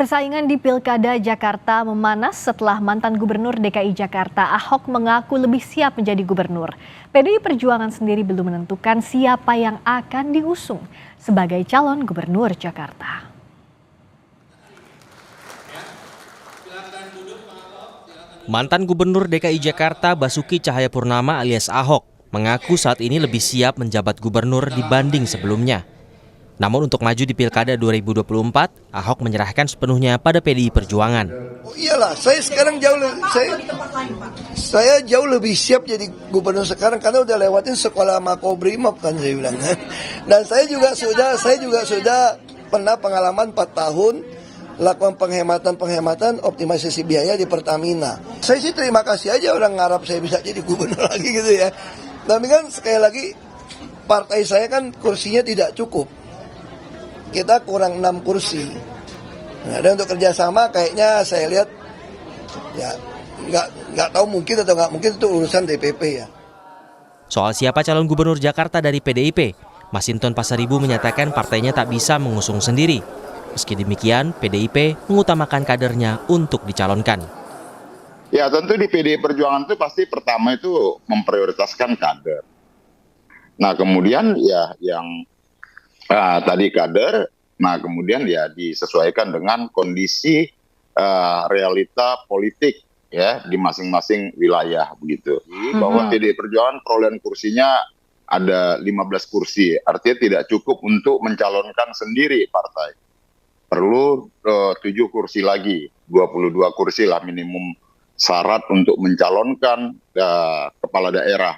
Persaingan di Pilkada Jakarta memanas setelah mantan Gubernur DKI Jakarta Ahok mengaku lebih siap menjadi gubernur. PDI Perjuangan sendiri belum menentukan siapa yang akan diusung sebagai calon gubernur Jakarta. Mantan Gubernur DKI Jakarta Basuki Cahayapurnama alias Ahok mengaku saat ini lebih siap menjabat gubernur dibanding sebelumnya. Namun untuk maju di Pilkada 2024, Ahok menyerahkan sepenuhnya pada PDI Perjuangan. Oh iyalah, saya sekarang saya jauh lebih siap jadi gubernur sekarang karena udah lewatin sekolah Makobrimob kan saya bilang. Dan saya juga sudah pernah pengalaman 4 tahun lakukan penghematan optimalisasi biaya di Pertamina. Saya sih terima kasih aja orang ngarap saya bisa jadi gubernur lagi gitu ya. Tapi kan sekali lagi partai saya kan kursinya tidak cukup. Kita kurang 6 kursi. Nah, dan untuk kerjasama kayaknya saya lihat ya nggak tahu mungkin atau nggak mungkin itu urusan DPP ya. Soal siapa calon gubernur Jakarta dari PDIP, Masinton Pasaribu menyatakan partainya tak bisa mengusung sendiri. Meski demikian, PDIP mengutamakan kadernya untuk dicalonkan. Ya tentu di PDI Perjuangan itu pasti pertama itu memprioritaskan kader. Nah kemudian ya yang tadi kader, nah kemudian ya disesuaikan dengan kondisi realita politik ya di masing-masing wilayah begitu. Bahwa PDI Perjuangan perolehan kursinya ada 15 kursi, artinya tidak cukup untuk mencalonkan sendiri partai. Perlu 7 kursi lagi, 22 kursi lah minimum syarat untuk mencalonkan kepala daerah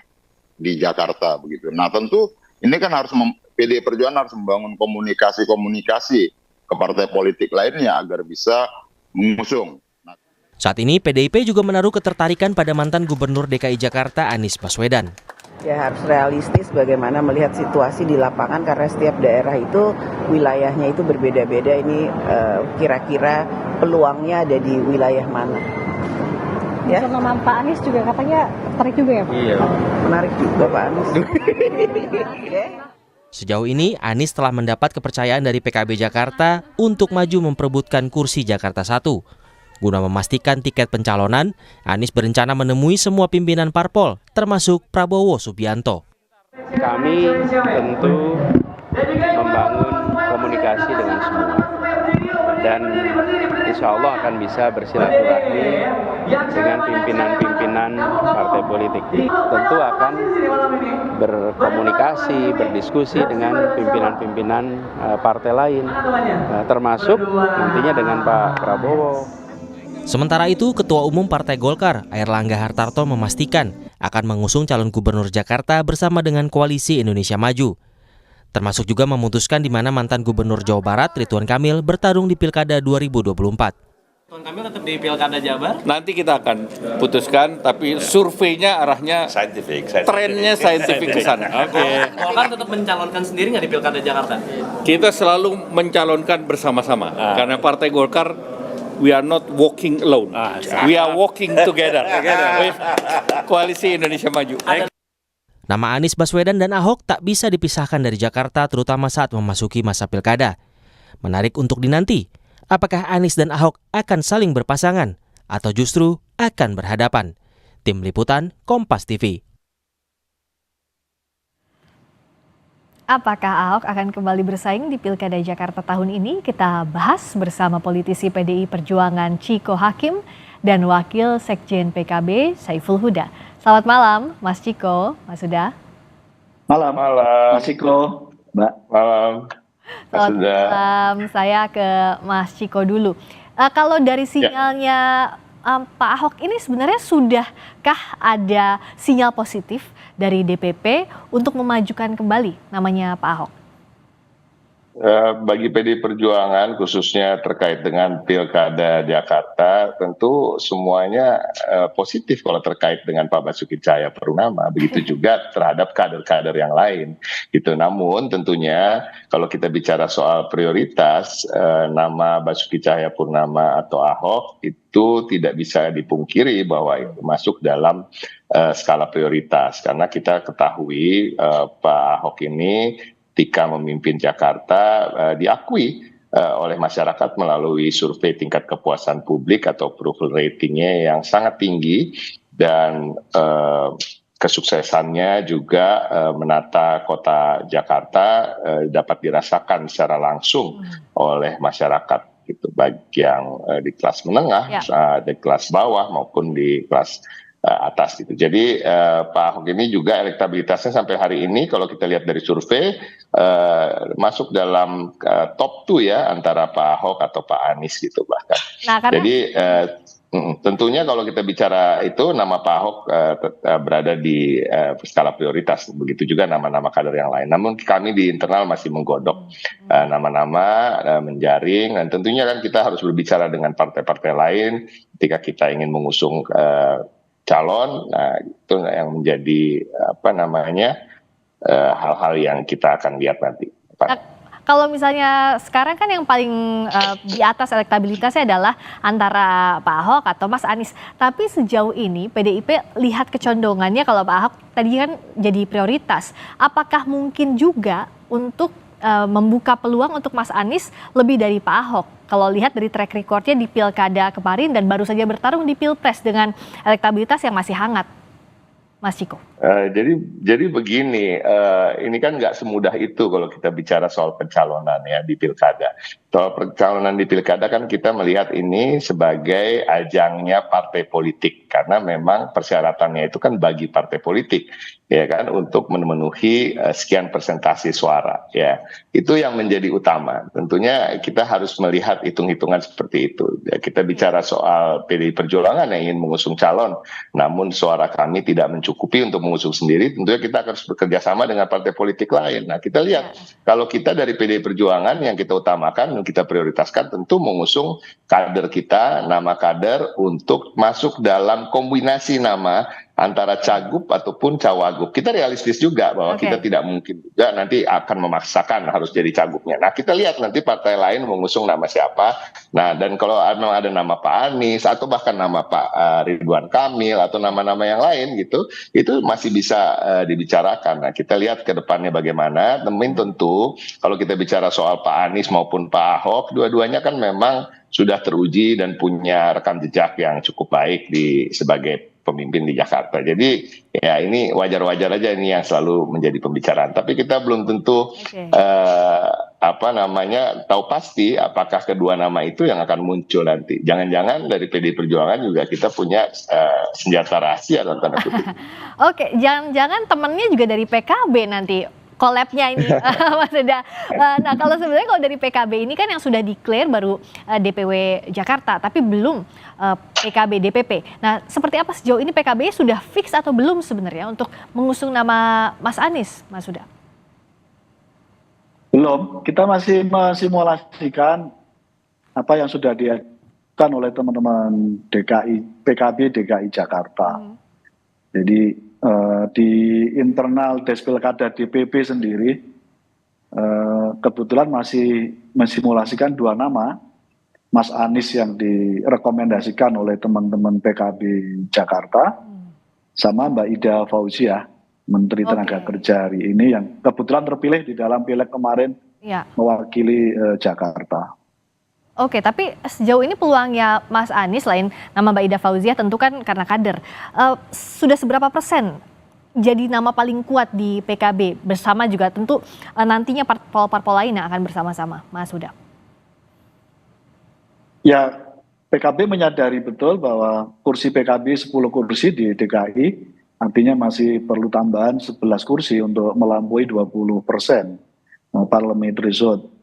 di Jakarta begitu. Nah tentu ini kan harus PDI Perjuangan harus membangun komunikasi ke partai politik lainnya agar bisa mengusung. Saat ini PDIP juga menaruh ketertarikan pada mantan Gubernur DKI Jakarta Anies Baswedan. Ya harus realistis bagaimana melihat situasi di lapangan karena setiap daerah itu wilayahnya itu berbeda-beda. Ini kira-kira peluangnya ada di wilayah mana? Ya. Nama Pak Anies juga katanya tertarik juga ya Pak? Iya. Menarik juga Pak Anies. Sejauh ini Anies telah mendapat kepercayaan dari PKB Jakarta untuk maju memperebutkan kursi Jakarta 1. Guna memastikan tiket pencalonan, Anies berencana menemui semua pimpinan parpol, termasuk Prabowo Subianto. Kami tentu membangun komunikasi dengan semua. Dan insya Allah akan bisa bersilaturahmi dengan pimpinan-pimpinan partai politik. Tentu akan berkomunikasi, berdiskusi dengan pimpinan-pimpinan partai lain, termasuk nantinya dengan Pak Prabowo. Sementara itu, Ketua Umum Partai Golkar, Airlangga Hartarto memastikan akan mengusung calon gubernur Jakarta bersama dengan Koalisi Indonesia Maju. Termasuk juga memutuskan di mana mantan Gubernur Jawa Barat, Ridwan Kamil, bertarung di Pilkada 2024. Ridwan Kamil tetap di Pilkada Jabar? Nanti kita akan putuskan, tapi surveinya arahnya trennya saintifik ke sana. Oke. Golkar tetap mencalonkan sendiri nggak di Pilkada Jakarta? Kita selalu mencalonkan bersama-sama, karena Partai Golkar we are not walking alone. We are walking together with Koalisi Indonesia Maju. Nama Anies Baswedan dan Ahok tak bisa dipisahkan dari Jakarta, terutama saat memasuki masa pilkada. Menarik untuk dinanti, apakah Anies dan Ahok akan saling berpasangan atau justru akan berhadapan? Tim Liputan Kompas TV. Apakah Ahok akan kembali bersaing di Pilkada Jakarta tahun ini? Kita bahas bersama politisi PDI Perjuangan Chiko Hakim dan Wakil Sekjen PKB Saiful Huda. Selamat malam, Mas Chiko, Mas Huda. Malam, Mas Chiko, Mbak. Malam, Mas Huda. Malam, saya ke Mas Chiko dulu. Kalau dari sinyalnya Pak Ahok ini sebenarnya sudahkah ada sinyal positif dari DPP untuk memajukan kembali namanya Pak Ahok? Bagi PDI Perjuangan khususnya terkait dengan Pilkada Jakarta tentu semuanya positif kalau terkait dengan Pak Basuki Cahayapurnama, begitu juga terhadap kader-kader yang lain gitu. Namun tentunya kalau kita bicara soal prioritas, nama Basuki Cahayapurnama atau Ahok itu tidak bisa dipungkiri bahwa itu masuk dalam skala prioritas, karena kita ketahui Pak Ahok ini ketika memimpin Jakarta diakui oleh masyarakat melalui survei tingkat kepuasan publik atau approval ratingnya yang sangat tinggi, dan kesuksesannya juga menata kota Jakarta dapat dirasakan secara langsung oleh masyarakat gitu, baik yang di kelas menengah, di kelas bawah maupun di kelas atas gitu. Jadi Pak Ahok ini juga elektabilitasnya sampai hari ini kalau kita lihat dari survei masuk dalam top 2 ya, antara Pak Ahok atau Pak Anies gitu bahkan. Nah, karena Jadi tentunya kalau kita bicara itu, nama Pak Ahok berada di skala prioritas, begitu juga nama-nama kader yang lain. Namun kami di internal masih menggodok nama-nama, menjaring, dan tentunya kan kita harus berbicara dengan partai-partai lain ketika kita ingin mengusung calon. Nah, itu yang menjadi hal-hal yang kita akan lihat nanti. kalau misalnya sekarang kan yang paling di atas elektabilitasnya adalah antara Pak Ahok atau Mas Anies. Tapi sejauh ini PDIP lihat kecondongannya kalau Pak Ahok tadi kan jadi prioritas. Apakah mungkin juga untuk membuka peluang untuk Mas Anies lebih dari Pak Ahok? Kalau lihat dari track recordnya di Pilkada kemarin dan baru saja bertarung di Pilpres dengan elektabilitas yang masih hangat, Mas Ciko. Jadi begini, ini kan nggak semudah itu kalau kita bicara soal pencalonan ya di Pilkada. Soal pencalonan di Pilkada kan kita melihat ini sebagai ajangnya partai politik, karena memang persyaratannya itu kan bagi partai politik, ya kan, untuk memenuhi sekian persentase suara, ya. Itu yang menjadi utama. Tentunya kita harus melihat hitung-hitungan seperti itu. Ya, kita bicara soal PDI Perjuangan yang ingin mengusung calon, namun suara kami tidak mencukupi untuk mengusung sendiri, tentunya kita harus bekerja sama dengan partai politik lain. Nah, kita lihat kalau kita dari PDI Perjuangan yang kita utamakan, kita prioritaskan tentu mengusung kader kita, nama kader untuk masuk dalam kombinasi nama antara cagup ataupun cawagup. Kita realistis juga bahwa kita tidak mungkin juga nanti akan memaksakan harus jadi cagupnya. Nah, kita lihat nanti partai lain mengusung nama siapa. Nah, dan kalau memang ada nama Pak Anies atau bahkan nama Pak Ridwan Kamil atau nama-nama yang lain gitu, itu masih bisa dibicarakan. Nah, kita lihat ke depannya bagaimana. Tentu kalau kita bicara soal Pak Anies maupun Pak Ahok, dua-duanya kan memang sudah teruji dan punya rekam jejak yang cukup baik sebagai pemimpin di Jakarta. Jadi ya ini wajar-wajar aja ini yang selalu menjadi pembicaraan. Tapi kita belum tentu tahu pasti apakah kedua nama itu yang akan muncul nanti. Jangan-jangan dari PDI Perjuangan juga kita punya senjata rahasia dalam tanda kutip. Oke, jangan-jangan temennya juga dari PKB nanti. Collab-nya ini, Mas Eda. Nah, kalau sebenarnya kalau dari PKB ini kan yang sudah declare baru DPW Jakarta, tapi belum PKB DPP. Nah, seperti apa sejauh ini PKB sudah fix atau belum sebenarnya untuk mengusung nama Mas Anies, Mas Huda? Belum, kita masih mensimulasikan apa yang sudah diajukan oleh teman-teman PKB DKI Jakarta. Jadi di internal Despilkada DPP sendiri kebetulan masih mensimulasikan dua nama, Mas Anies yang direkomendasikan oleh teman-teman PKB Jakarta, sama Mbak Ida Fauziah, Menteri Tenaga Kerja hari ini yang kebetulan terpilih di dalam pileg kemarin mewakili Jakarta. Oke, tapi sejauh ini peluangnya Mas Anies selain nama Mbak Ida Fauziah tentu kan karena kader. Sudah seberapa persen jadi nama paling kuat di PKB bersama juga tentu nantinya parpol-parpol lain yang akan bersama-sama, Mas Huda? Ya, PKB menyadari betul bahwa kursi PKB 10 kursi di DKI artinya masih perlu tambahan 11 kursi untuk melampaui 20% parliamentary threshold.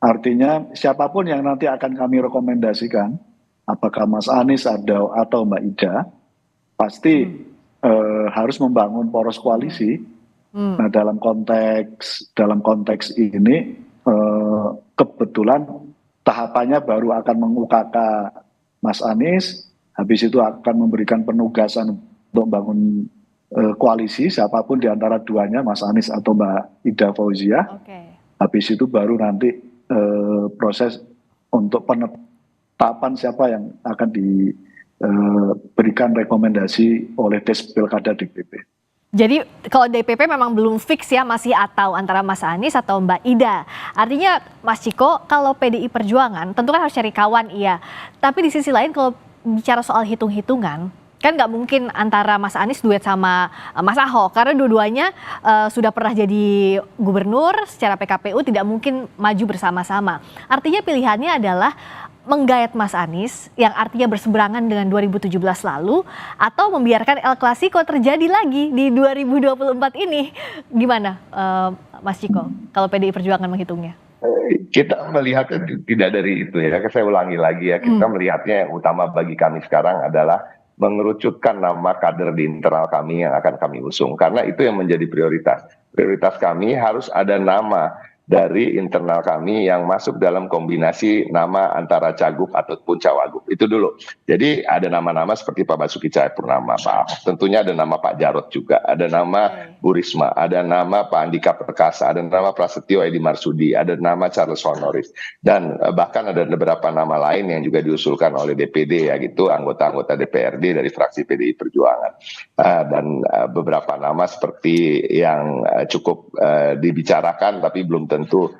Artinya siapapun yang nanti akan kami rekomendasikan, apakah Mas Anies atau Mbak Ida, pasti harus membangun poros koalisi. Nah, dalam konteks ini kebetulan tahapannya baru akan mengukaka Mas Anies, habis itu akan memberikan penugasan untuk membangun koalisi siapapun di antara duanya, Mas Anies atau Mbak Ida Fauziah. Habis itu baru nanti proses untuk penetapan siapa yang akan diberikan rekomendasi oleh Despilkada DPP. Jadi kalau DPP memang belum fix ya, masih atau antara Mas Anies atau Mbak Ida. Artinya Mas Ciko, kalau PDI Perjuangan tentu kan harus cari kawan, iya. Tapi di sisi lain kalau bicara soal hitung-hitungan, kan nggak mungkin antara Mas Anies duet sama Mas Ahok. Karena dua-duanya sudah pernah jadi gubernur, secara PKPU tidak mungkin maju bersama-sama. Artinya pilihannya adalah menggayat Mas Anies yang artinya berseberangan dengan 2017 lalu, atau membiarkan El Clasico terjadi lagi di 2024 ini. Gimana Mas Ciko kalau PDI Perjuangan menghitungnya? Kita melihatnya tidak dari itu ya, saya ulangi lagi ya, kita melihatnya yang utama bagi kami sekarang adalah mengerucutkan nama kader di internal kami yang akan kami usung, karena itu yang menjadi prioritas. Prioritas kami harus ada nama dari internal kami yang masuk dalam kombinasi nama antara cagup ataupun cawagup. Itu dulu. Jadi ada nama-nama seperti Pak Basuki Cahayapurnama, Pak Ahok. Tentunya ada nama Pak Jarod juga, ada nama Bu Risma, ada nama Pak Andika Perkasa, ada nama Prasetyo Edi Marsudi, ada nama Charles Honoris, dan bahkan ada beberapa nama lain yang juga diusulkan oleh DPD, ya gitu, anggota-anggota DPRD dari fraksi PDI Perjuangan. Dan beberapa nama seperti yang cukup dibicarakan tapi belum tentu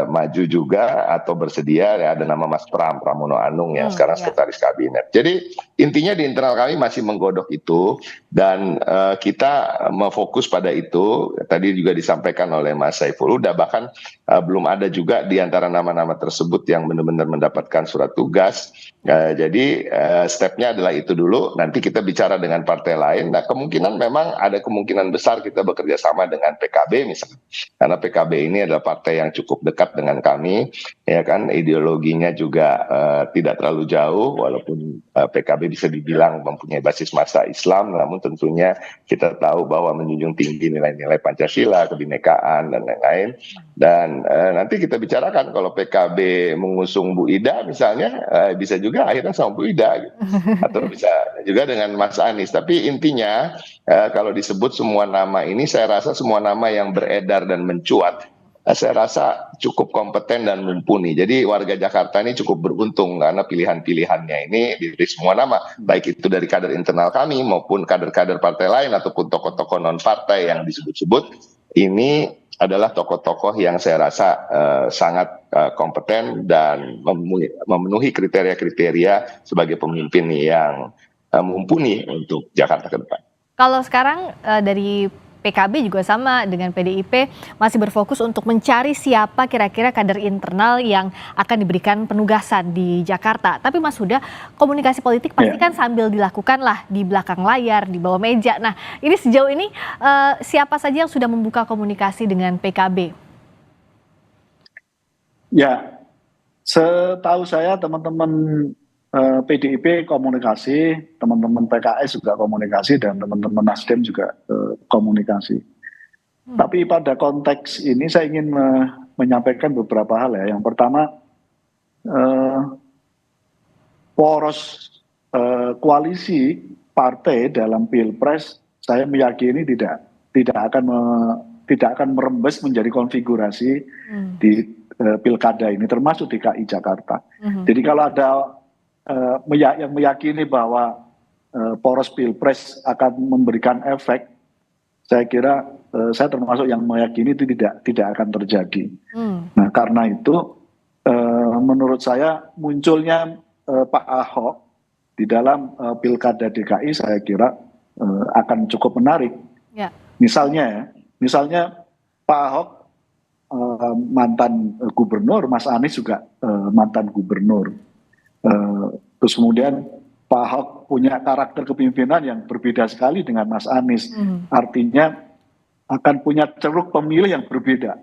maju juga atau bersedia, ya ada nama Mas Pramono Anung yang sekarang sekretaris kabinet. Jadi intinya di internal kami masih menggodok itu, dan kita memfokus pada itu. Tadi juga disampaikan oleh Mas Saiful Huda, bahkan belum ada juga di antara nama-nama tersebut yang benar-benar mendapatkan surat tugas. Jadi stepnya adalah itu dulu, nanti kita bicara dengan partai lain. Nah, kemungkinan memang ada kemungkinan besar kita bekerja sama dengan PKB misalnya, karena PKB ini adalah partai yang cukup dekat dengan kami, ya kan, ideologinya juga tidak terlalu jauh, walaupun PKB bisa dibilang mempunyai basis massa Islam, namun tentunya kita tahu bahwa menjunjung tinggi nilai-nilai Pancasila, kebinekaan dan lain-lain. Dan nanti kita bicarakan kalau PKB mengusung Bu Ida misalnya, bisa juga akhirnya sama Bu Ida gitu. Atau bisa juga dengan Mas Anies. Tapi intinya kalau disebut semua nama ini, saya rasa semua nama yang beredar dan mencuat, saya rasa cukup kompeten dan mumpuni. Jadi warga Jakarta ini cukup beruntung karena pilihan-pilihannya ini dari semua nama, baik itu dari kader internal kami maupun kader-kader partai lain ataupun tokoh-tokoh non partai yang disebut-sebut. Ini adalah tokoh-tokoh yang saya rasa sangat kompeten dan memenuhi kriteria-kriteria sebagai pemimpin yang mumpuni untuk Jakarta ke depan. Kalau sekarang dari PKB juga sama dengan PDIP masih berfokus untuk mencari siapa kira-kira kader internal yang akan diberikan penugasan di Jakarta. Tapi Mas Huda, komunikasi politik pasti kan sambil dilakukan lah di belakang layar, di bawah meja. Nah, ini sejauh ini siapa saja yang sudah membuka komunikasi dengan PKB? Ya, setahu saya teman-teman PDIP komunikasi, teman-teman PKS juga komunikasi, dan teman-teman Nasdem juga komunikasi. Tapi pada konteks ini saya ingin menyampaikan beberapa hal ya. Yang pertama, poros koalisi partai dalam Pilpres, saya meyakini tidak akan merembes menjadi konfigurasi di pilkada ini, termasuk DKI Jakarta. Jadi kalau ada yang meyakini bahwa poros Pilpres akan memberikan efek, saya kira saya termasuk yang meyakini itu tidak akan terjadi. Nah, karena itu menurut saya munculnya Pak Ahok di dalam pilkada DKI saya kira akan cukup menarik. Misalnya Pak Ahok mantan gubernur, Mas Anies juga mantan gubernur. Terus kemudian Pak Ahok punya karakter kepemimpinan yang berbeda sekali dengan Mas Anies. Artinya akan punya ceruk pemilih yang berbeda.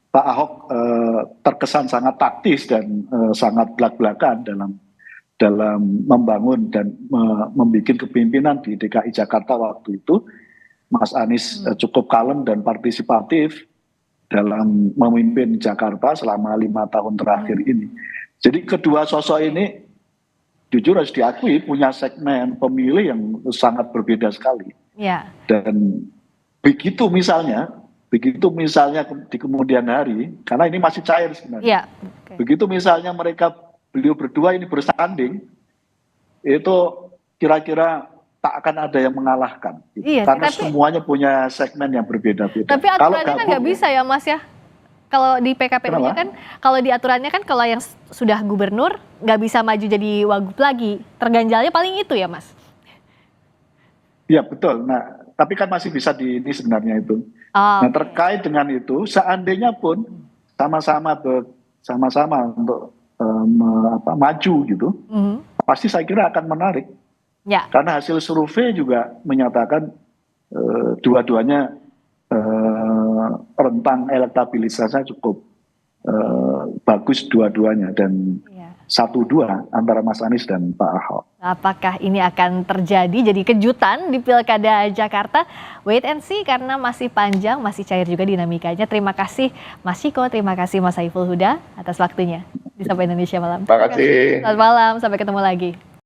Pak Ahok terkesan sangat taktis dan sangat belak-belakan dalam membangun dan membuat kepemimpinan di DKI Jakarta waktu itu. Mas Anies cukup kalem dan partisipatif dalam memimpin Jakarta selama 5 tahun terakhir ini. Jadi kedua sosok ini jujur harus diakui punya segmen pemilih yang sangat berbeda sekali. Dan begitu misalnya di kemudian hari, karena ini masih cair sebenarnya. Begitu misalnya beliau berdua ini bersanding, itu kira-kira tak akan ada yang mengalahkan. Gitu. Iya, Karena tapi- semuanya punya segmen yang berbeda-beda. Tapi Kalau aturannya kan gabung nggak bisa ya Mas ya. Kalau di PKPU-nya Kenapa? kan, kalau di aturannya kan kalau yang sudah gubernur nggak bisa maju jadi wagub lagi. Terganjalnya paling itu ya Mas. Ya betul. Nah, tapi kan masih bisa ini sebenarnya itu. Oh, Nah, terkait dengan itu, seandainya pun sama-sama untuk maju gitu, pasti saya kira akan menarik. ya. Karena hasil survei juga menyatakan dua-duanya rentang elektabilitasnya cukup bagus dua-duanya dan Iya. 1-2 antara Mas Anies dan Pak Ahok. Apakah ini akan terjadi jadi kejutan di Pilkada Jakarta? Wait and see karena masih panjang, masih cair juga dinamikanya. Terima kasih Mas Ciko, terima kasih Mas Saiful Huda atas waktunya di Sapa Indonesia Malam. Terima kasih. Selamat malam, sampai ketemu lagi.